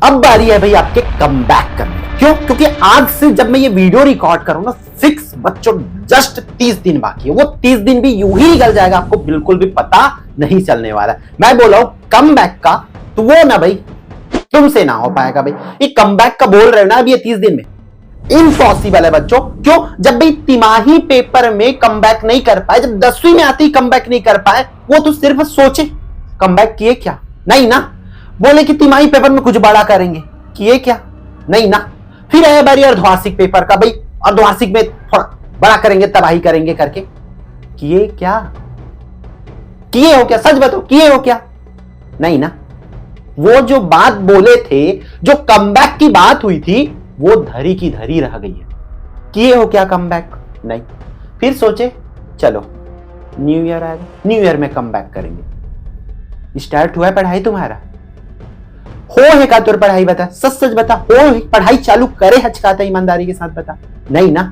अब बारी है भाई आपके कमबैक करने। क्यों? क्योंकि आज से जब मैं ये वीडियो रिकॉर्ड करूंगा फिक्स बच्चों जस्ट 30 दिन बाकी है। वो 30 दिन भी यूं ही निकल जाएगा, आपको बिल्कुल भी पता नहीं चलने वाला। मैं बोल रहा हूं कमबैक का, तो वो ना भाई तुमसे ना हो पाएगा भाई। ये कमबैक का बोल रहे हो ना अभी ये 30 दिन में, इम्पॉसिबल है बच्चों। क्यों? जब भाई तिमाही पेपर में कमबैक नहीं कर पाए, जब 10वीं में आते ही कमबैक नहीं कर पाए, वो तो सिर्फ सोचे। कमबैक किए क्या? नहीं ना। बोले कि तिमाही पेपर में कुछ बड़ा करेंगे, किए क्या? नहीं ना। फिर आया बारी अर्धवार्षिक पेपर का, भाई अर्धवार्षिक में थोड़ा बड़ा करेंगे, तबाही करेंगे करके, किए क्या? किए हो क्या? सच बताओ, किए हो क्या? नहीं ना। वो जो बात बोले थे, जो कमबैक की बात हुई थी, वो धरी की धरी रह गई है। किए हो क्या कमबैक? नहीं। फिर सोचे चलो न्यू ईयर आएगा, न्यू ईयर में कमबैक करेंगे। स्टार्ट हुआ है पढ़ाई तुम्हारा? हो है का तुर पढ़ाई? बता, सच सच बता, हो है पढ़ाई चालू करे हचकाता ईमानदारी के साथ बता। नहीं ना।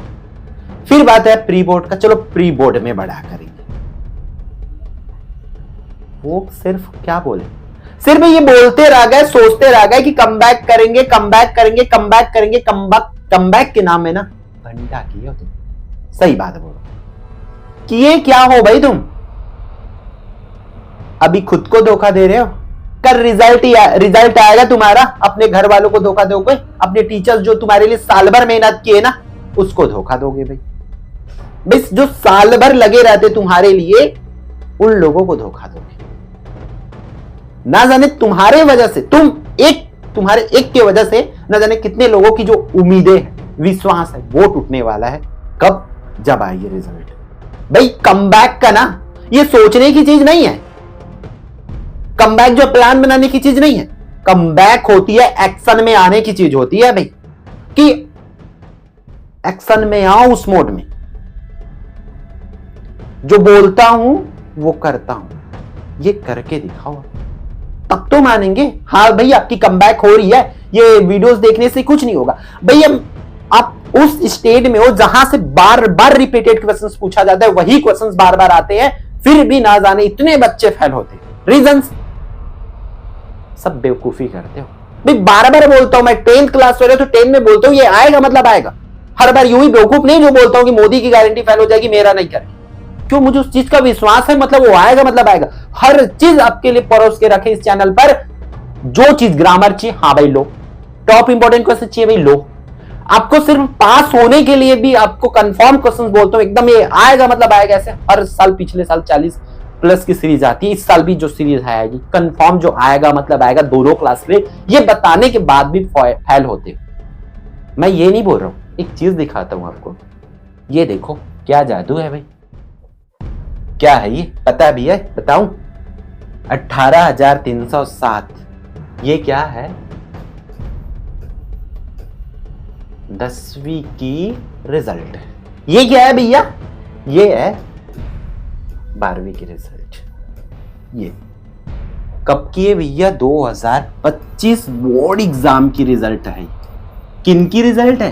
फिर बात है प्री बोर्ड का, चलो प्री बोर्ड में बड़ा करेंगे। वो सिर्फ क्या बोले? सिर्फ ये बोलते रह गए, सोचते रह गए कि कमबैक करेंगे, कमबैक करेंगे, कमबैक करेंगे। कमबैक के नाम में ना घंटा किए हो तुम। सही बात बोलो, किए क्या हो भाई तुम? अभी खुद को धोखा दे रहे हो। कल रिजल्ट आएगा तुम्हारा, अपने घर वालों को धोखा दोगे, अपने टीचर्स जो तुम्हारे लिए साल भर मेहनत किए ना उसको धोखा दोगे भाई। बस जो साल भर लगे रहते तुम्हारे लिए, उन लोगों को धोखा दोगे। ना जाने तुम्हारे वजह से, तुम्हारे एक की वजह से ना जाने कितने लोगों की जो उम्मीदें हैं, विश्वास है, वो टूटने वाला है। कब? जब आएगी रिजल्ट। भाई कमबैक का ना ये सोचने की चीज नहीं है। कमबैक जो प्लान बनाने की चीज नहीं है। कमबैक होती है एक्शन में आने की चीज होती है भाई, कि एक्शन में आओ उस मोड में। जो बोलता हूं वो करता हूं, ये करके दिखाओ, तब तो मानेंगे। हाँ भाई आपकी कमबैक हो रही है, ये वीडियोस देखने से कुछ नहीं होगा भाई। आप उस स्टेट में हो जहां से बार बार रिपीटेड क्वेश्चंस पूछा जाता है, वही क्वेश्चंस बार बार आते हैं, फिर भी ना जाने इतने बच्चे फेल होते हैं। रीजंस सब बेवकूफी करते हो भाई। बार बार बोलता हूं मैं, 10th क्लास हो रहे तो 10 में बोलता हूं ये आएगा मतलब आएगा। हर बार यूं ही बेवकूफ नहीं जो बोलता हूं कि मोदी की गारंटी फेल हो जाएगी, मेरा नहीं करेगी। क्यों? मुझे उस चीज का विश्वास है, मतलब वो आएगा मतलब आएगा। हर चीज आपके लिए परोस के रखे इस चैनल पर। जो चीज ग्रामर चाहिए, हाँ भाई लो। टॉप इंपॉर्टेंट क्वेश्चन चाहिए भाई, लो। आपको सिर्फ पास होने के लिए भी आपको कंफर्म क्वेश्चंस बोलता हूं, एकदम ये आएगा मतलब आएगा। ऐसे हर साल, पिछले साल 40 प्लस की सीरीज आती है, इस साल भी जो सीरीज आएगी कंफर्म जो आएगा मतलब आएगा। दोनों क्लास में ये बताने के बाद भी फेल होते। मैं ये नहीं बोल रहा हूं, एक चीज दिखाता हूं आपको। ये देखो क्या जादू है भाई। क्या है ये? पता भी है? बताऊं? 18,307। ये क्या है? 10वीं की रिजल्ट। ये क्या है भैया? ये है 12वीं की रिजल्ट। ये कब की है भैया? 2025 बोर्ड एग्जाम की रिजल्ट है। किन की रिजल्ट है?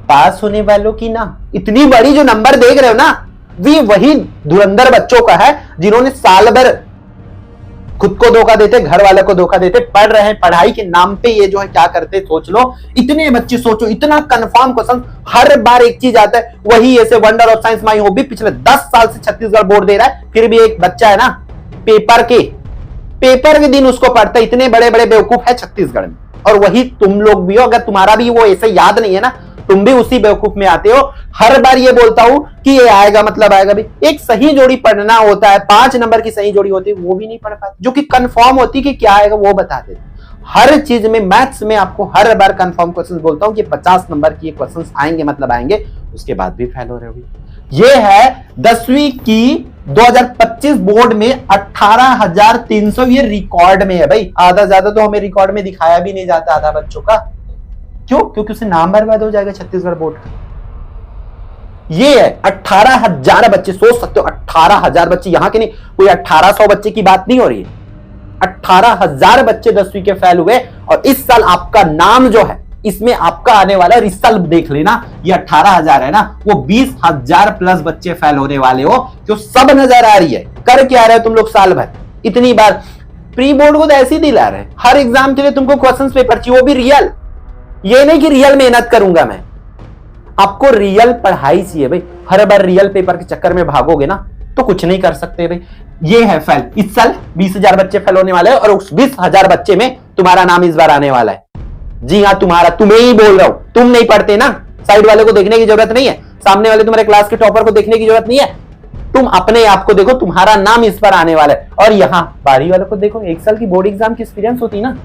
पास होने वालों की ना। इतनी बड़ी जो नंबर देख रहे हो ना, वही धुरंधर बच्चों का है जिन्होंने साल भर खुद को धोखा देते, घर वालों को धोखा देते, पढ़ रहे हैं, पढ़ाई के नाम पे ये जो है क्या करते सोच लो। इतने बच्चे सोचो, इतना कंफर्म क्वेश्चन हर बार एक चीज आता है, वही ऐसे wonder of science my hobby पिछले 10 साल से छत्तीसगढ़ बोर्ड दे रहा है। फिर भी एक बच्चा है ना पेपर के दिन उसको पढ़ता है। इतने बड़े बड़े बेवकूफ है छत्तीसगढ़ में, और वही तुम लोग भी हो। अगर तुम्हारा भी वो ऐसे याद नहीं है ना, तुम भी उसी बेवकूफ में आते हो। हर बार ये बोलता हूं कि ये आएगा मतलब आएगा भी। एक सही जोड़ी पढ़ना होता है, 5 नंबर की सही जोड़ी होती है, वो भी नहीं पढ़ पाते। जो कि कंफर्म होती कि क्या आएगा वो बता देते। हर चीज में, मैथ्स में आपको हर बार कंफर्म क्वेश्चंस बोलता हूं कि 50 नंबर की क्वेश्चंस आएंगे मतलब आएंगे, उसके बाद भी फेल हो रहे हो। ये है 10वीं की 2025 बोर्ड में 18,300। ये रिकॉर्ड में है भाई। आधा ज्यादा तो हमें रिकॉर्ड में दिखाया भी नहीं जाता आधा बच्चों का। क्यों? क्योंकि उससे नाम बर्बाद हो जाएगा छत्तीसगढ़ बोर्ड का। ये है 18,000 बच्चे। सोच सकते हो 18,000 बच्चे, यहां के नहीं, कोई 1800 बच्चे की बात नहीं हो रही है। 18,000 बच्चे 10वीं के फेल हुए, और इस साल आपका नाम जो है इसमें आपका आने वाला है। इस साल देख लेना, ये 18,000 है ना, वो 20,000 प्लस बच्चे फेल होने वाले हो, जो सब नजर आ रही है। कर क्या रहे हो तुम लोग साल भर? इतनी बार प्री बोर्ड को तो ऐसे ही दिला रहे, हर एग्जाम के लिए तुमको क्वेश्चंस पेपर चाहिए, वो भी रियल। ये नहीं कि रियल मेहनत करूंगा मैं, आपको रियल पढ़ाई चाहिए भाई। हर बार रियल पेपर के चक्कर में भागोगे ना तो कुछ नहीं कर सकते भाई। ये है फेल, इस साल 20,000 बच्चे फेल होने वाले हैं और उस 20,000 बच्चे में तुम्हारा नाम इस बार आने वाला है। जी हाँ, तुम्हारा, तुम्हें ही बोल रहा हूं। तुम नहीं पढ़ते ना, साइड वाले को देखने की जरूरत नहीं है, सामने वाले तुम्हारे क्लास के टॉपर को देखने की जरूरत नहीं है, तुम अपने आप को देखो, तुम्हारा नाम इस पर आने वाला है। और यहां 12वीं वालों को देखो, एक साल की बोर्ड एग्जाम की एक्सपीरियंस होती ना,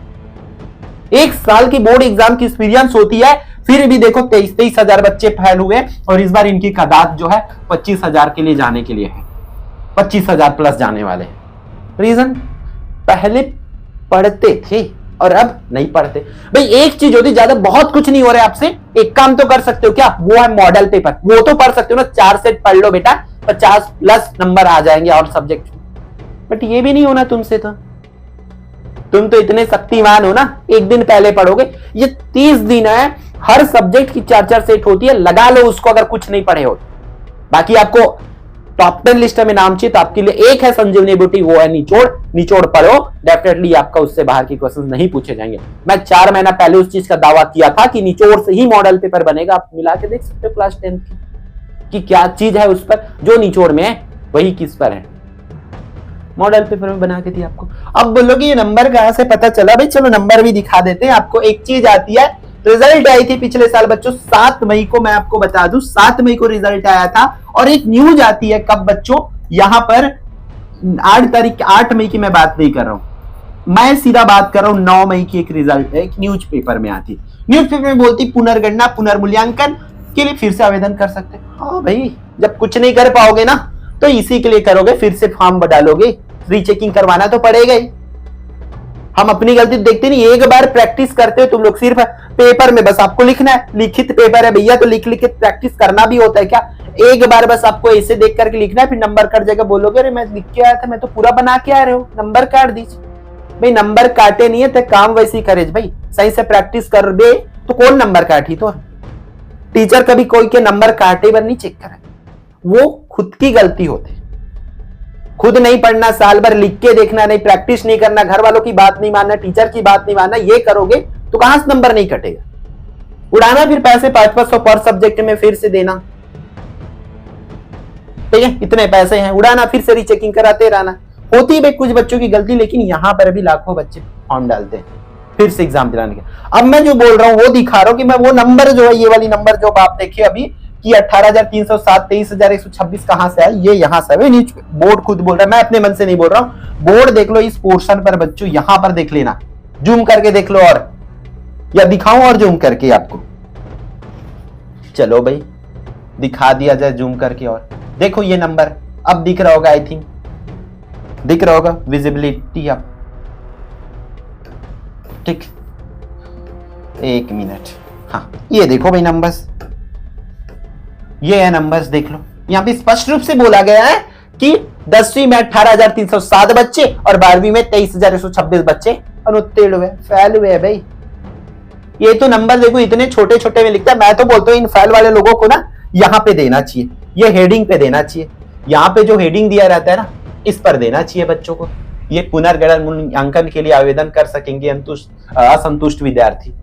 एक साल की बोर्ड एग्जाम की एक्सपीरियंस होती है, फिर भी देखो 23,000 बच्चे फेल हुए और इस बार इनकी तादाद जो है 25,000 के लिए जाने के लिए है, 25,000 प्लस जाने वाले हैं। रीजन, पहले पढ़ते थे और अब नहीं पढ़ते भाई। एक चीज होती, ज्यादा बहुत कुछ नहीं हो रहा है आपसे, एक काम तो कर सकते हो, क्या वो है मॉडल पेपर, वो तो पढ़ सकते हो ना, 4 सेट पढ़ लो बेटा, 50 प्लस नंबर आ जाएंगे और सब्जेक्ट। बट ये भी नहीं होना तुमसे, तो तुम तो इतने शक्तिमान हो ना, एक दिन पहले पढ़ोगे। ये 30 दिन है, हर सब्जेक्ट की 4-4 सेट होती है, लगा लो उसको अगर कुछ नहीं पढ़े हो। बाकी आपको टॉप 10 लिस्ट में नाम चाहिए तो आपके लिए एक है संजीवनी बूटी, वो है निचोड़। निचोड़ पढ़ो, डेफिनेटली आपका उससे बाहर के क्वेश्चन नहीं पूछे जाएंगे। मैं 4 महीना पहले उस चीज का दावा किया था कि निचोड़ से ही मॉडल पेपर बनेगा। आप मिला के देख सकते हो क्लास 10 की कि क्या चीज है उस पर, जो निचोड़ में है वही किस पर है, मॉडल पेपर में बना के दिया आपको। अब बोलोगे ये नंबर कहां से पता चला? भाई चलो नंबर भी दिखा देते हैं आपको। एक चीज आती है, रिजल्ट आई थी पिछले साल बच्चों 7 मई को, मैं आपको बता दूं 7 मई को रिजल्ट आया था। और एक न्यूज आती है कब बच्चों, यहां पर 8 मई की मैं बात नहीं कर रहा हूं, मैं सीधा बात कर रहा हूं 9 मई की। एक रिजल्ट है, एक न्यूज पेपर में आती, न्यूज पेपर में बोलती पुनर्गणना पुनर्मूल्यांकन के लिए फिर से आवेदन कर सकते। हाँ भाई, जब कुछ नहीं कर पाओगे ना तो इसी के लिए करोगे, फिर से फॉर्म डालोगे, रीचेकिंग करवाना तो पड़ेगा ही। हम अपनी गलती देखते नहीं, एक बार प्रैक्टिस करते हो तुम लोग, सिर्फ पेपर में बस आपको लिखना है, लिखित पेपर है भैया तो लिख लिख के प्रैक्टिस करना भी होता है क्या? एक बार बस आपको ऐसे देख करके लिखना है, फिर नंबर कट जाएगा, बोलोगे अरे मैं लिख के आया था, मैं तो पूरा बना के आ रहे हो, नंबर काट दीजिए। भाई नंबर काटे नहीं है तो काम वैसे ही करे भाई, सही से प्रैक्टिस कर दे तो कौन नंबर काटी? तो टीचर कभी कोई के नंबर काटे पर नहीं चेक करे, वो खुद की गलती होती। खुद नहीं पढ़ना, साल भर लिख के देखना नहीं, प्रैक्टिस नहीं करना, घर वालों की बात नहीं मानना, टीचर की बात नहीं मानना, ये करोगे तो कहां से नंबर नहीं कटेगा? उड़ाना फिर पैसे 500-500 पर सब्जेक्ट में फिर से देना, ठीक है? इतने पैसे हैं, उड़ाना, फिर से रीचेकिंग कराते रहना। होती है कुछ बच्चों की गलती, लेकिन यहां पर भी लाखों बच्चे फॉर्म डालते हैं फिर से एग्जाम दिलाने के। अब मैं जो बोल रहा हूं वो दिखा रहा हूं कि मैं वो नंबर जो है, ये वाली नंबर जो आप देखिए अभी कि 18,307, 23,126 कहां से है, ये यहां से है। बोर्ड खुद बोल रहा है, मैं अपने मन से नहीं बोल रहा हूं। बोर्ड देख लो इस पोर्शन पर बच्चों, यहां पर देख लेना, जूम करके देख लो, और या दिखाऊं और जूम करके आपको? चलो भाई दिखा दिया जाए जूम करके, और देखो ये नंबर अब दिख रहा होगा, आई थिंक दिख रहा होगा, विजिबिलिटी अब, ठीक, 1 मिनट। हाँ ये देखो भाई नंबर्स, ये है नंबर्स, देख लो यहां पे स्पष्ट रूप से बोला गया है कि 10वीं में 18,307 बच्चे और 12वीं में 23,126 बच्चे अनुत्तीर्ण हुए, फेल हुए भाई। ये तो नंबर देखो इतने छोटे छोटे में लिखता है। मैं तो बोलता हूं इन फेल वाले लोगों को ना यहां पे देना चाहिए, ये हेडिंग पे देना चाहिए, यहां पे जो हेडिंग दिया रहता है ना इस पर देना चाहिए बच्चों को। ये पुनर्गणना मूल्यांकन के लिए आवेदन कर सकेंगे असंतुष्ट विद्यार्थी।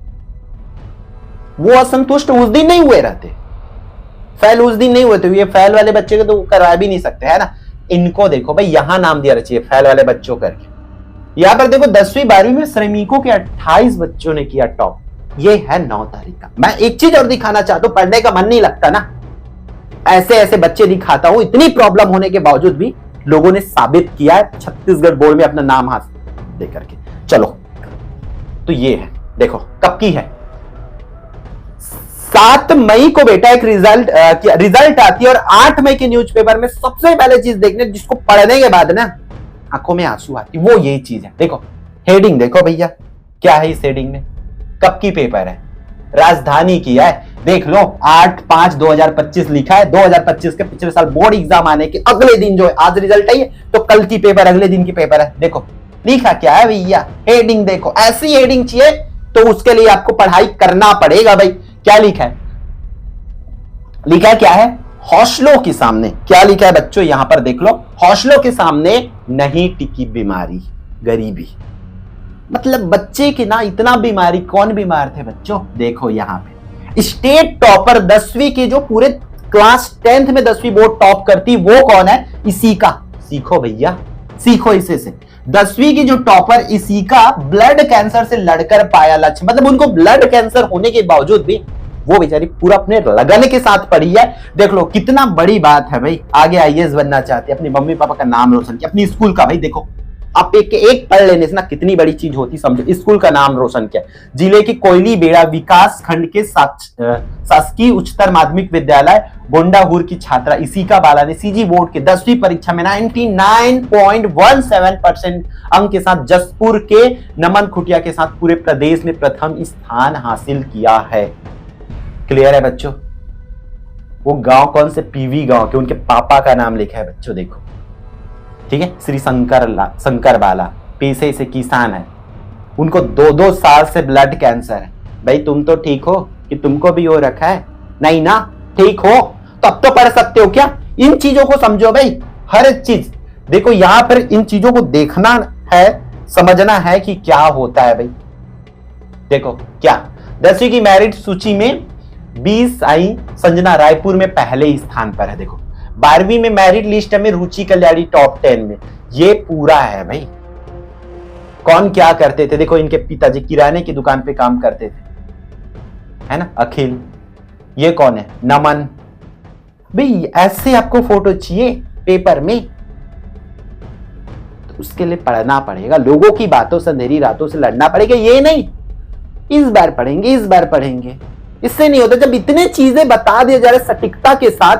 वो असंतुष्ट उस दिन नहीं हुए रहते, फेल उस दिन नहीं हुए, तो ये फेल वाले बच्चे को तो करवा भी नहीं सकते है ना। इनको देखो भाई, यहां नाम दिया चाहिए फेल वाले बच्चों करके। यहां पर देखो 10वीं 12वीं में श्रमिकों के 28 बच्चों ने किया टॉप, ये है 9 तारीख का। मैं एक चीज और दिखाना चाहता हूं, पढ़ने का मन नहीं लगता ना, ऐसे ऐसे बच्चे दिखाता हूं। इतनी प्रॉब्लम होने के बावजूद भी लोगों ने साबित किया है छत्तीसगढ़ बोर्ड में अपना नाम हाथ दे करके। चलो तो ये है, देखो कब की है, 7 मई को बेटा एक रिजल्ट आती है, और 8 मई के न्यूज़पेपर में सबसे पहले चीज देखने जिसको पढ़ने के बाद ना आंखों में आंसू आती, वो ये चीज है। देखो हेडिंग देखो भैया, क्या है इस हेडिंग में, कब की पेपर है, राजधानी की है। देख लो 8/5/2025 लिखा है, 2025 के पिछले साल बोर्ड एग्जाम आने के अगले दिन जो है, आज रिजल्ट आई है तो कल की पेपर अगले दिन की पेपर है। देखो लिखा क्या है भैया, हेडिंग देखो, ऐसी हेडिंग चाहिए तो उसके लिए आपको पढ़ाई करना पड़ेगा भाई। क्या लिखा है, लिखा क्या है, हौसलों के सामने। क्या लिखा है बच्चों, यहां पर देख लो, हौसलों के सामने नहीं टिकी बीमारी। गरीबी। मतलब बच्चे की ना इतना बीमारी, कौन बीमार थे बच्चों? देखो यहाँ पे स्टेट टॉपर 10वीं की, जो पूरे क्लास 10th में 10वीं बोर्ड टॉप करती, वो कौन है? इसी का। सीखो भैया, सीखो इसे से। 10वीं की जो टॉपर इसी का ब्लड कैंसर से लड़कर पाया लक्ष्य। मतलब उनको ब्लड कैंसर होने के बावजूद भी वो बेचारी पूरा अपने लगन के साथ पढ़ी है। देख लो कितना बड़ी बात है भाई। आगे आईएएस बनना चाहती है, अपनी मम्मी पापा का नाम रोशन किया, अपनी स्कूल का। भाई देखो आप एक पढ़ लेने से ना कितनी बड़ी चीज होती, समझो। स्कूल का नाम रोशन किया। जिले के कोयली बेड़ा विकास खंड के शासकीय उच्चतर माध्यमिक विद्यालय बोंडाहुर की छात्रा इसिका बाला ने सीजी बोर्ड के 10वीं परीक्षा में 99.17% अंक के साथ जसपुर के नमन खुटिया के साथ पूरे प्रदेश में प्रथम स्थान हासिल किया है। क्लियर है बच्चों? वो गांव कौन से? पीवी गांव के, उनके पापा का नाम लिखा है बच्चों, देखो। ठीक है, श्री शंकर बाला पेशे से किसान है। उनको 2-2 साल से ब्लड कैंसर है। भाई तुम तो ठीक हो कि तुमको भी हो रखा है? नहीं ना, ठीक हो तो अब तो पढ़ सकते हो क्या? इन चीजों को समझो भाई, हर एक चीज देखो। यहां पर इन चीजों को देखना है, समझना है कि क्या होता है भाई। देखो क्या 10वीं की मेरिट सूची में 20 आई संजना रायपुर में पहले स्थान पर है। देखो 12वीं में मेरिट लिस्ट में रुचि कल्याणी टॉप 10 में। ये पूरा है भाई। कौन क्या करते थे? देखो इनके पिताजी किराने की दुकान पे काम करते थे, है ना, अखिल। ये कौन है? नमन। भाई ऐसे आपको फोटो चाहिए पेपर में, तो उसके लिए पढ़ना पड़ेगा। लोगों की बातों से, अंधेरी रातों से लड़ना पड़ेगा। ये नहीं इस बार पढ़ेंगे, इस बार पढ़ेंगे, इससे नहीं होता। जब इतने चीजें बता दिए जा रहे सटीकता के साथ,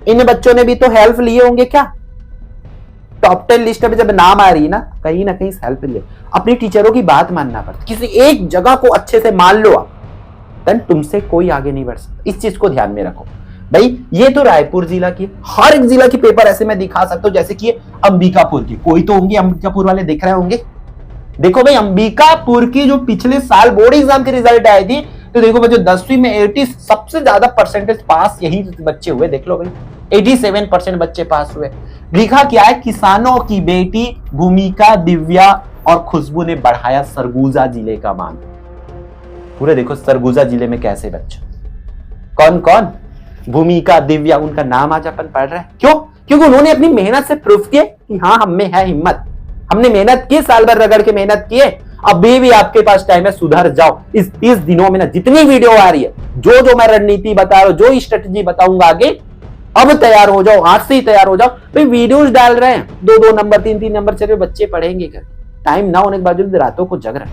इन बच्चों ने भी तो हेल्प लिए होंगे क्या? टॉप 10 लिस्ट में जब नाम आ रही है ना कहीं हेल्प ले। अपनी टीचरों की बात मानना पड़ता। किसी एक जगह को अच्छे से मान लो आप, देन तुमसे कोई आगे नहीं बढ़ सकता। इस चीज को ध्यान में रखो भाई। ये तो रायपुर जिला की, हर एक जिला की पेपर ऐसे मैं दिखा सकता हूं। जैसे कि अंबिकापुर की, कोई तो होंगे अंबिकापुर वाले दिख रहे होंगे। देखो भाई अंबिकापुर की जो पिछले साल बोर्ड एग्जाम के रिजल्ट आए थे, तो देखो बच्चों 10वीं में 80 सबसे ज्यादा परसेंटेज पास यही बच्चे हुए। देख लो भाई 87% बच्चे पास हुए। लिखा क्या है? किसानों की बेटी भूमिका, दिव्या और खुशबू ने बढ़ाया सरगुजा जिले का मान। पूरे देखो सरगुजा जिले में कैसे बच्चे, कौन कौन? भूमिका, दिव्या, उनका नाम आज अपन पढ़ रहे हैं। क्यों? क्योंकि उन्होंने अपनी मेहनत से प्रूफ किया कि हाँ हम में है हिम्मत। हमने मेहनत की, साल भर रगड़ के मेहनत किए। अभी भी आपके पास टाइम है, सुधर जाओ। इस 30 दिनों में ना जितनी वीडियो आ रही है, जो मैं रणनीति बता रहा हूं, जो स्ट्रेटजी बताऊंगा आगे, अब तैयार हो जाओ, आज से ही तैयार हो जाओ। भाई वीडियोस डाल रहे हैं, 2-2 नंबर 3-3 नंबर चल रहे, बच्चे पढ़ेंगे क्या? टाइम ना होने के बावजूद रातों को जग रहे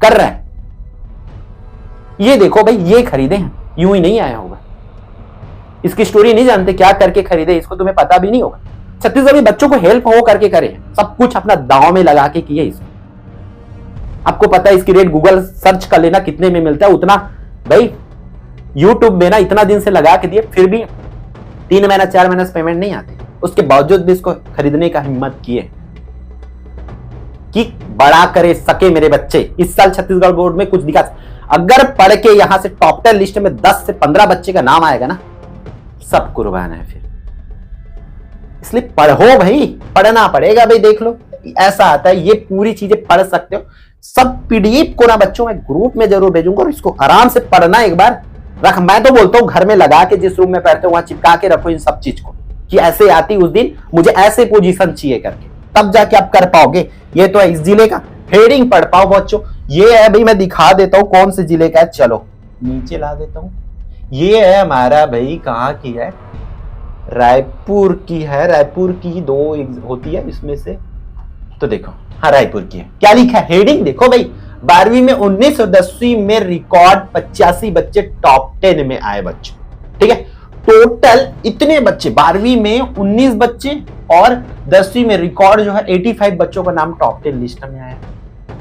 कर रहे हैं। ये देखो भाई ये खरीदे हैं, यूं ही नहीं आया होगा। इसकी स्टोरी नहीं जानते क्या करके खरीदे, इसको तुम्हें पता भी नहीं होगा। छत्तीसगढ़ में बच्चों को हेल्प हो करके करे, सब कुछ अपना दांव में लगा के किए इसको। आपको पता है इसकी रेट गूगल सर्च कर लेना कितने में मिलता है उतना। भाई यूट्यूब में ना इतना दिन से लगा के दिए, फिर भी 3 महीना 4 महीना से पेमेंट नहीं आते, उसके बावजूद भी इसको खरीदने का हिम्मत किए कि बड़ा करे सके मेरे बच्चे। इस साल छत्तीसगढ़ बोर्ड में कुछ दिखा, अगर पढ़ के यहां से टॉप 10 लिस्ट में 10 से 15 बच्चे का नाम आएगा ना, सब कुर्बान है फिर। इसलिए पढ़ो भाई, पढ़ना पड़ेगा भाई। देख लो ऐसा आता है, ये पूरी चीजें पढ़ सकते हो। सब पीडीएफ को ना बच्चों में ग्रुप में जरूर भेजूंगा, और इसको आराम से पढ़ना एक बार रख। मैं तो बोलता हूं घर में लगा के, जिस रूम में पढ़ते हो वहां चिपका के रखो इन सब चीज को, कि ऐसे आती उस दिन मुझे ऐसे पोजीशन चाहिए करके, तब जाके आप कर पाओगे। ये तो है इस जिले का, हेडिंग पढ़ पाओ बच्चों। ये है भाई, मैं दिखा देता हूं कौन से जिले का है। चलो नीचे ला देता हूं। ये है हमारा भाई, कहां की है? रायपुर की है। रायपुर की 2 होती है इसमें से, तो देखो हाँ रायपुर की है। क्या लिखा है हेडिंग? देखो भाई 12वीं में 19 और 10वीं में रिकॉर्ड 85 बच्चे टॉप 10 में आए बच्चे। ठीक है, टोटल इतने बच्चे 12वीं में 19 बच्चे और 10वीं में रिकॉर्ड जो है 85 बच्चों का नाम टॉप 10 लिस्ट में आया।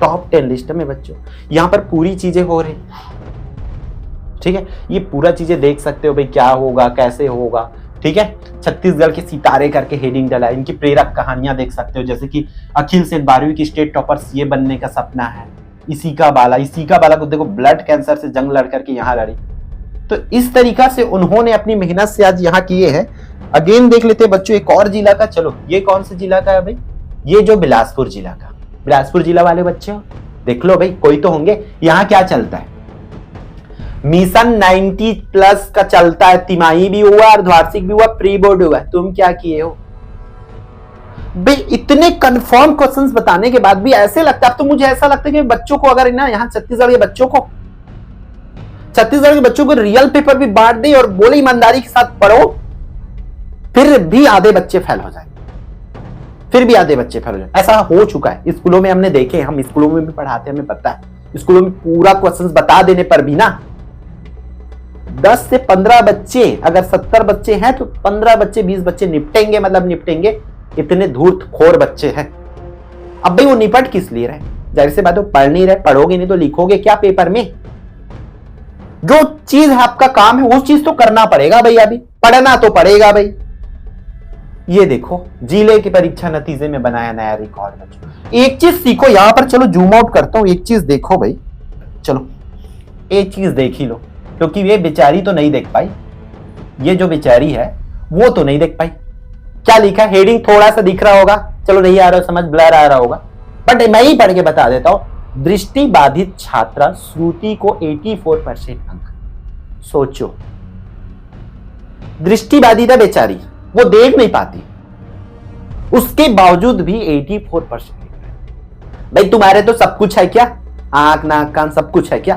टॉप 10 लिस्ट में बच्चों यहां पर पूरी चीजें हो रही। ठीक है, ये पूरा चीजें देख सकते हो भाई, क्या होगा कैसे होगा। ठीक है, छत्तीसगढ़ के सितारे करके हेडिंग डाला। इनकी प्रेरक कहानियां देख सकते हो, जैसे कि अखिल सेन 12वीं की स्टेट टॉपर सीए बनने का सपना है। इसिका बाला को देखो ब्लड कैंसर से जंग लड़ करके यहाँ लड़ी। तो इस तरीका से उन्होंने अपनी मेहनत से आज यहाँ किए हैं। अगेन देख लेते हैं बच्चों एक और जिला का। चलो ये कौन से जिला का है भाई? ये जो बिलासपुर जिला का, बिलासपुर जिला वाले बच्चे हो, देख लो भाई, कोई तो होंगे। यहां क्या चलता है, मिशन 90+ का चलता है, तिमाही भी हुआ, अर्धवार्षिक भी हुआ, प्री बोर्ड हुआ। तुम क्या किए हो भाई? इतने कंफर्म क्वेश्चंस बताने के बाद भी ऐसे लगता है, अब तो मुझे ऐसा लगता है कि बच्चों को अगर ना यहाँ छत्तीसगढ़ के बच्चों को रियल पेपर भी बांट दे और बोले ईमानदारी के साथ पढ़ो, फिर भी आधे बच्चे फेल हो जाए, ऐसा हो चुका है स्कूलों में, हमने देखे, हम स्कूलों में भी पढ़ाते, हमें पता है। स्कूलों में पूरा क्वेश्चंस बता देने पर भी ना 10 से 15 बच्चे, अगर 70 बच्चे हैं तो 15 बच्चे 20 बच्चे निपटेंगे। इतने धूर्तखोर बच्चे हैं। अब भाई वो निपट किस लिए रहे? जाहिर सी बात है पढ़ नहीं रहे, पढ़ोगे नहीं तो लिखोगे क्या पेपर में? जो चीज आपका काम है उस चीज तो करना पड़ेगा भाई, अभी पढ़ना तो पड़ेगा भाई। ये देखो जिले की परीक्षा नतीजे में बनाया नया रिकॉर्ड बच्चों। एक चीज सीखो यहां पर, चलो जूम आउट करता हूं, एक चीज देखो भाई, चलो एक चीज देख ही लो, क्योंकि ये बेचारी तो नहीं देख पाई, ये जो बेचारी है वो तो नहीं देख पाई। क्या लिखा है? हेडिंग थोड़ा सा दिख रहा होगा, चलो नहीं आ रहा समझ, ब्लर आ रहा होगा, बट मैं ही पढ़ के बता देता हूं। दृष्टि बाधित छात्रा श्रुति को 84% अंक। सोचो, दृष्टि बाधित है बेचारी, वो देख नहीं पाती, उसके बावजूद भी 84% भाई तुम्हारे तो सब कुछ है क्या? आंख नाक कान सब कुछ है क्या?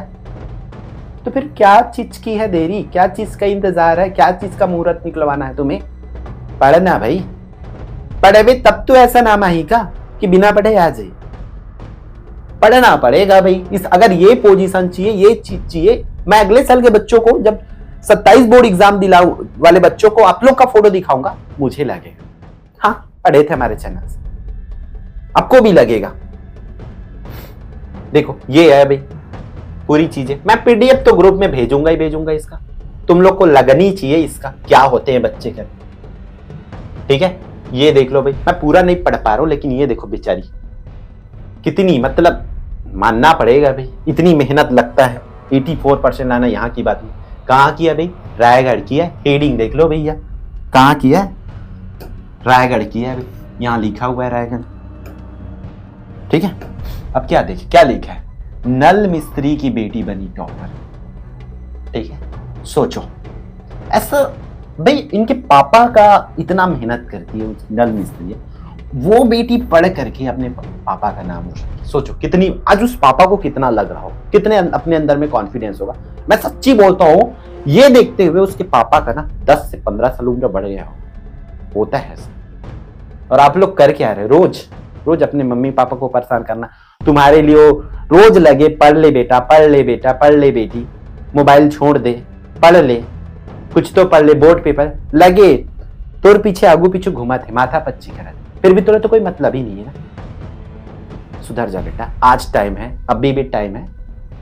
तो फिर क्या चीज की है देरी? क्या चीज का इंतजार है? क्या चीज का मुहूर्त निकलवाना है तुम्हें? पढ़ना भाई, पढ़े भी तब तो ऐसा नाम आई का कि बिना पढ़े आ जाए। पढ़ना पड़ेगा भाई। इस अगर ये पोजीशन चाहिए, ये चीज चाहिए, मैं अगले साल के बच्चों को जब 27 बोर्ड एग्जाम दिलाऊ वाले बच्चों को आप लोग का फोटो दिखाऊंगा, मुझे लगेगा हाँ पढ़े थे हमारे चैनल से, आपको भी लगेगा। देखो ये है भाई पूरी चीजें, मैं पीडीएफ तो ग्रुप में भेजूंगा ही भेजूंगा इसका, तुम लोग को लगनी चाहिए इसका क्या होते हैं बच्चे कर, ठीक है। ये देख लो भाई, मैं पूरा नहीं पढ़ पा रहा हूं, लेकिन ये देखो बेचारी कितनी, मतलब मानना पड़ेगा भाई, इतनी मेहनत लगता है। 84% लाना यहाँ की बात नहीं, कहाँ की है भाई? रायगढ़ की है। हेडिंग देख लो भैया, कहाँ की है? रायगढ़ की है भाई, यहाँ लिखा हुआ है रायगढ़, ठीक है। अब क्या देखिए क्या लिखा है, नल मिस्त्री की बेटी बनी टॉपर, ठीक है। सोचो ऐसा भाई, इनके पापा का इतना मेहनत करती है नल मिस्त्री, वो बेटी पढ़ करके अपने पापा का नाम रोशन। सोचो कितनी, आज उस पापा को कितना लग रहा हो, कितने अपने अंदर में कॉन्फिडेंस होगा। मैं सच्ची बोलता हूं, ये देखते हुए उसके पापा का ना 10 से 15 साल उम्र बढ़ गया होता है। और आप लोग कर क्या रहे? रोज रोज अपने मम्मी पापा को परेशान करना, तुम्हारे लिए रोज लगे पढ़ ले बेटा, पढ़ ले बेटा, पढ़ ले बेटी, मोबाइल छोड़ दे, पढ़ ले, कुछ तो पढ़ ले, बोर्ड पेपर लगे तोर पीछे आगू पीछे घुमा थे, माथा पच्ची करा, फिर भी तुरंत तो कोई मतलब ही नहीं है ना। सुधर जा बेटा, आज टाइम है, अभी भी टाइम है,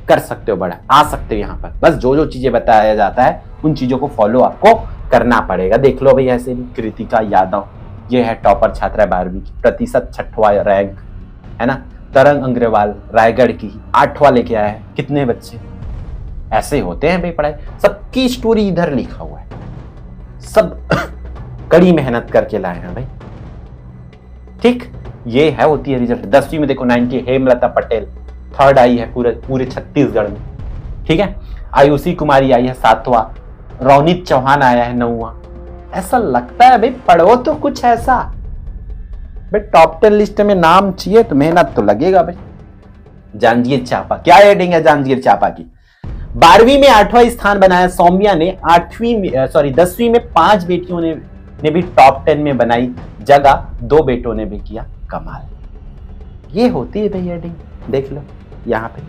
कर सकते हो बड़ा, आ सकते हो यहाँ पर। बस जो जो चीजें बताया जाता है उन चीजों को फॉलो आपको करना पड़ेगा। देख लो भाई ऐसे भी कृतिका यादव, ये है टॉपर छात्रा 12वीं की, प्रतिशत 6वां रैंक है ना। तरंग अग्रवाल रायगढ़ की 8वां लेके आया है। कितने बच्चे ऐसे होते हैं भाई पढ़ाई, सबकी स्टोरी इधर लिखा हुआ है, सब कड़ी मेहनत करके लाए हैं भाई, ठीक। ये है होती है रिजल्ट। 10वीं में देखो 90, हेमलता पटेल 3rd आई है पूरे छत्तीसगढ़ में, ठीक है। आयुषी कुमारी आई है 7वां, रौनित चौहान आया है 9वां। ऐसा लगता है भाई पढ़ो तो कुछ ऐसा भाई, टॉप 10 लिस्ट में नाम चाहिए तो मेहनत तो लगेगा भाई। जांजगीर चांपा, क्या हेडिंग है जांजगीर चांपा की? 12वीं में 8वां स्थान बनाया सौम्या ने, 10वीं में 5 बेटियों ने भी टॉप 10 में बनाई जगह, 2 बेटों ने भी किया कमाल। ये होती है भाई हेडिंग, देख लो यहाँ पे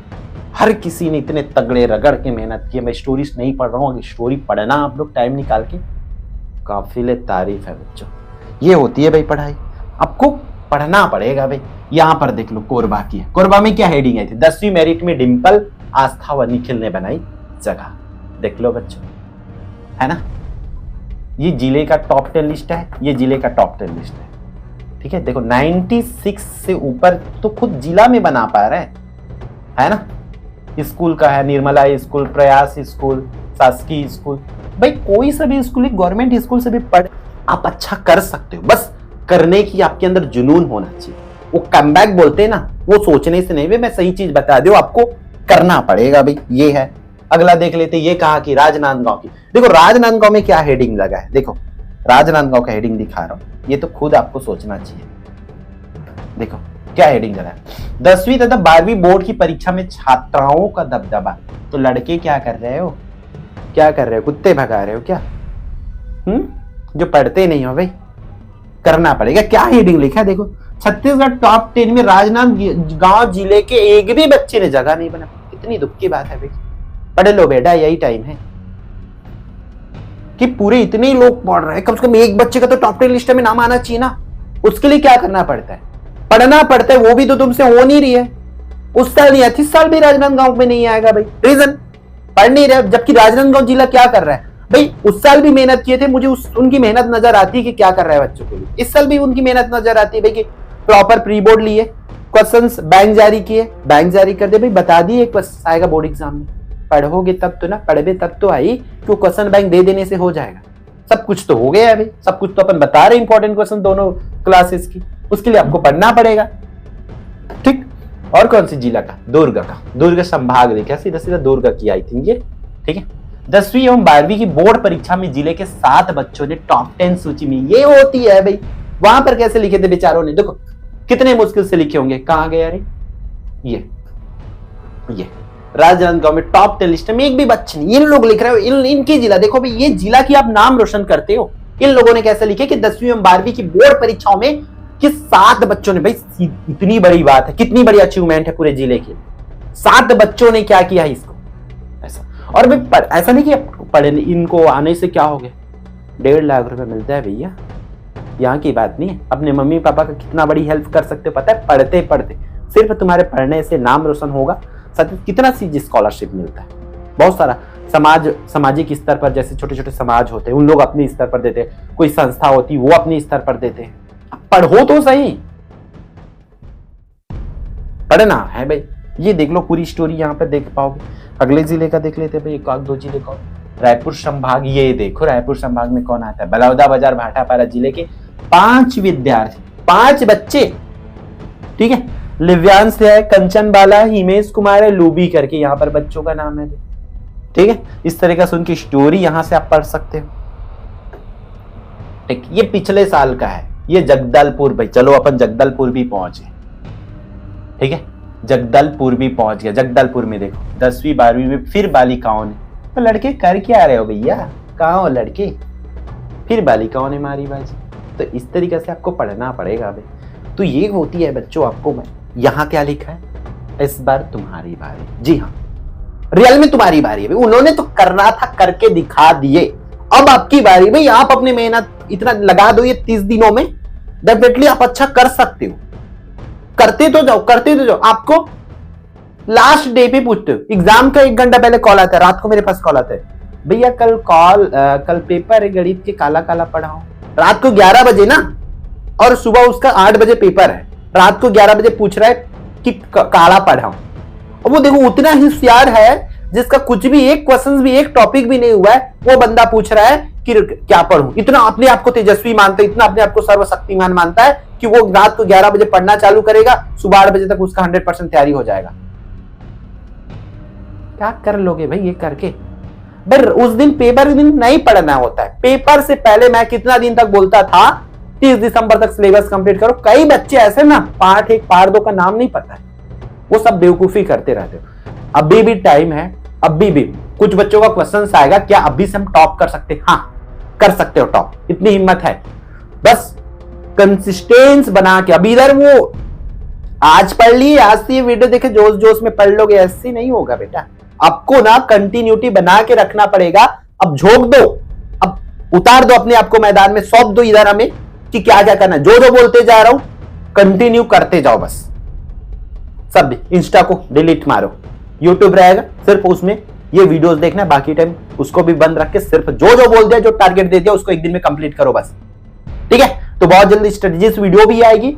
हर किसी ने इतने तगड़े रगड़ के मेहनत की। मैं स्टोरीज नहीं पढ़ रहा हूँ, स्टोरी पढ़ना आप लोग टाइम निकाल के, काफिले तारीफ है बच्चों। ये होती है भाई पढ़ाई, आपको पढ़ना पड़ेगा भाई। यहाँ पर देख लो कोरबा की है, कोरबा में क्या हेडिंग आई थी? 10वीं मेरिट में डिंपल, आस्था व निखिल ने बनाई जगह, देख लो बच्चों, है ना। ये जिले का टॉप 10 लिस्ट है, ये जिले का टॉप 10 लिस्ट है, ठीक है। देखो 96 से ऊपर तो खुद जिला में बना पा रहे है ना। स्कूल का है, निर्मला स्कूल, प्रयास स्कूल, शासकीय स्कूल, भाई कोई सा भी स्कूल, गवर्नमेंट स्कूल से भी पढ़ आप अच्छा कर सकते हो, बस करने की आपके अंदर जुनून होना चाहिए। वो कमबैक बोलते हैं ना, वो सोचने से नहीं भाई, मैं सही चीज बता दूं आपको, करना पड़ेगा भाई। ये है, अगला देख लेते। ये कहा कि राजनांदगांव की, देखो राजनांदगांव में क्या हेडिंग लगा है, देखो राजनांदगांव का हेडिंग दिखा रहा हूं, ये तो खुद आपको सोचना चाहिए। देखो क्या हेडिंग लगा है, 10वीं तथा 12वीं बोर्ड की परीक्षा में छात्राओं का दबदबा। तो लड़के क्या कर रहे हो, क्या कर रहे हो, कुत्ते भगा रहे हो क्या? जो पढ़ते नहीं हो भाई, करना पड़ेगा। क्या हेडिंग लिखा है देखो, छत्तीसगढ़ टॉप 10 में राजनांदगांव जिले के एक भी बच्चे ने जगह नहीं बना। कितनी दुख की बात है भाई। पढ़ लो बेटा, यही टाइम है कि पूरे इतने लोग पढ़ रहे हैं, कम से कम एक बच्चे का तो टॉप 10 लिस्ट में नाम आना चाहिए ना। उसके लिए क्या करना पड़ता है, पढ़ना पड़ता है, वो भी तो तुमसे हो नहीं रही है। उस साल नहीं, इस साल भी राजनांदगांव में नहीं आएगा भाई, रीजन पढ़ नहीं रहे। जबकि राजनांदगांव जिला क्या कर रहा है भाई, उस साल भी मेहनत किए थे, मुझे उनकी मेहनत नजर आती है कि क्या कर रहा है बच्चों के लिए। इस साल भी उनकी मेहनत नजर आती है भाई कि प्रॉपर प्री बोर्ड लिए, क्वेश्चंस बैंक जारी किए, बैंक जारी कर दे भाई, बता दिए क्वेश्चन आएगा बोर्ड एग्जाम में। पढ़ोगे तब तो ना, पढ़े तब तो आई, क्यों क्वेश्चन बैंक दे देने से हो जाएगा। सब कुछ तो हो गया है भाई, सब कुछ तो अपन बता रहे इंपॉर्टेंट क्वेश्चन दोनों क्लासेस की, उसके लिए आपको पढ़ना पड़ेगा। ठीक, और कौन सी जिला का, दुर्ग का, दुर्ग संभाग देखा, सीधा सीधा दुर्ग की आई थिंक ये। ठीक है, 10वीं एवं 12वीं की बोर्ड परीक्षा में जिले के 7 बच्चों ने टॉप 10 सूची में, ये होती है भाई, वहां पर कैसे लिखे थे बेचारों ने, देखो कितने मुश्किल से लिखे होंगे। कहां गए अरे, ये राजनांदगांव में टॉप 10 लिस्ट में एक भी बच्चे नहीं, इन लोग लिख रहे हो, इनकी जिला देखो भाई, ये जिला की आप नाम रोशन करते हो। इन लोगों ने कैसे लिखे कि 10वीं एवं 12वीं की बोर्ड परीक्षाओं में कि 7 बच्चों ने, भाई इतनी बड़ी बात है, कितनी बड़ी अचीवमेंट है पूरे जिले की, 7 बच्चों ने क्या किया है इसको ऐसा। और भाई ऐसा नहीं कि पढ़े, इनको आने से क्या हो गया, 1.5 लाख रुपए मिलता है भैया, यहाँ की बात नहीं है। अपने मम्मी पापा का कितना बड़ी हेल्प कर सकते हो पता है, पढ़ते पढ़ते। सिर्फ तुम्हारे पढ़ने से नाम रोशन होगा, साथ ही कितना सी स्कॉलरशिप मिलता है, बहुत सारा। सामाजिक स्तर पर जैसे छोटे छोटे समाज होते हैं, उन लोग अपने स्तर पर देते हैं, कोई संस्था होती वो अपने स्तर पर देते हैं। पढ़ो तो सही, पढ़ना है भाई। ये देख लो पूरी स्टोरी यहाँ पे देख पाओगे। अगले जिले का देख लेते भाई, एक आध दो जिले का। रायपुर संभाग, ये देखो रायपुर संभाग में कौन आता है, बलौदाबाजार भाटापारा जिले के 5 विद्यार्थी, 5 बच्चे। ठीक है, लिव्यांश है, कंचन बाला, हिमेश कुमार है, लूबी करके यहाँ पर बच्चों का नाम है। ठीक है, इस तरह का सुन की स्टोरी यहां से आप पढ़ सकते हो। ठीक, ये पिछले साल का है, ये जगदलपुर भाई, चलो अपन जगदलपुर भी पहुंचे। ठीक है, जगदलपुर भी पहुंच गया। जगदलपुर में देखो 10वीं 12वीं में फिर बालिकाओं ने, तो लड़के कर क्या रहे हो भैया, कहाँ हो लड़के, फिर बालिकाओं ने मारी बाजी। तो इस तरीके से आपको पढ़ना पड़ेगा भाई। तो ये होती है बच्चों, आपको मैं यहाँ क्या लिखा है, इस बार तुम्हारी बारी। जी हाँ, रियल में तुम्हारी बारी है भाई, उन्होंने तो करना था करके दिखा दिए, अब आपकी बारी भाई। आप अपनी मेहनत इतना लगा दो, ये 30 दिनों में डेफिनेटली आप अच्छा कर सकते हो। करते तो जाओ, करते तो जाओ। आपको लास्ट डे पे पूछते हो, एग्जाम का 1 घंटा पहले कॉल आता है, रात को मेरे पास कॉल आता है, भैया कल पेपर है गणित के, काला काला पढ़ाओ। रात को 11 बजे ना, और सुबह उसका 8 बजे पेपर है, रात को 11 बजे पूछ रहा है कि काला पढ़ाओ। और वो देखो उतना ही होशियार है जिसका कुछ भी, एक क्वेश्चन भी, एक टॉपिक भी नहीं हुआ है, वो बंदा पूछ रहा है कि क्या पढ़ूं। इतना अपने आप को तेजस्वी मानता है, इतना अपने आप को सर्वशक्तिमान मानता है कि वो रात को 11 बजे पढ़ना चालू करेगा, सुबह 8 बजे तक उसका 100% तैयारी हो जाएगा। क्या कर लोगे भाई ये करके भाई? उस दिन पेपर दिन नहीं पढ़ना होता है, पेपर से पहले मैं कितना दिन तक बोलता था 30 दिसंबर तक सिलेबस कंप्लीट करो। कई बच्चे ऐसे ना पार्ट 1 पार्ट 2 का नाम नहीं पता है, वो सब बेवकूफी करते रहते हो। अभी भी टाइम है, अभी भी कुछ बच्चों का क्वेश्चन आएगा, क्या अभी से हम टॉप कर सकते हैं? हाँ कर सकते हो टॉप, इतनी हिम्मत है, बस कंसिस्टेंस बना के। अभी इधर वो आज पढ़ लिए, आज से ये वीडियो देखे जोश जोश में पढ़ लोगे, ऐसे नहीं होगा बेटा। आपको ना कंटिन्यूटी बना के रखना पड़ेगा। अब झोंक दो, अब उतार दो अपने आप को मैदान में, सौंप दो इधर हमें कि क्या क्या करना है। जो जो बोलते जा रहा हूं कंटिन्यू करते जाओ बस। सब इंस्टा को डिलीट मारो, यूट्यूब रहेगा सिर्फ उसमें ये वीडियोस देखना, बाकी टाइम उसको भी बंद रख के सिर्फ जो जो बोल दिया, जो टारगेट दे दिया उसको 1 दिन में कंप्लीट करो बस। ठीक है, तो बहुत जल्दी स्ट्रेटजीज वीडियो भी आएगी,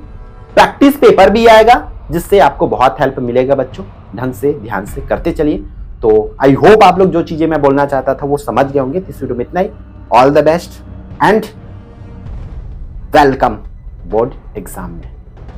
प्रैक्टिस पेपर भी आएगा, जिससे आपको बहुत हेल्प मिलेगा बच्चों। ढंग से ध्यान से करते चलिए। तो आई होप आप लोग जो चीजें मैं बोलना चाहता था वो समझ गए होंगे। इस वीडियो में इतना ही। All the best and welcome board exam में।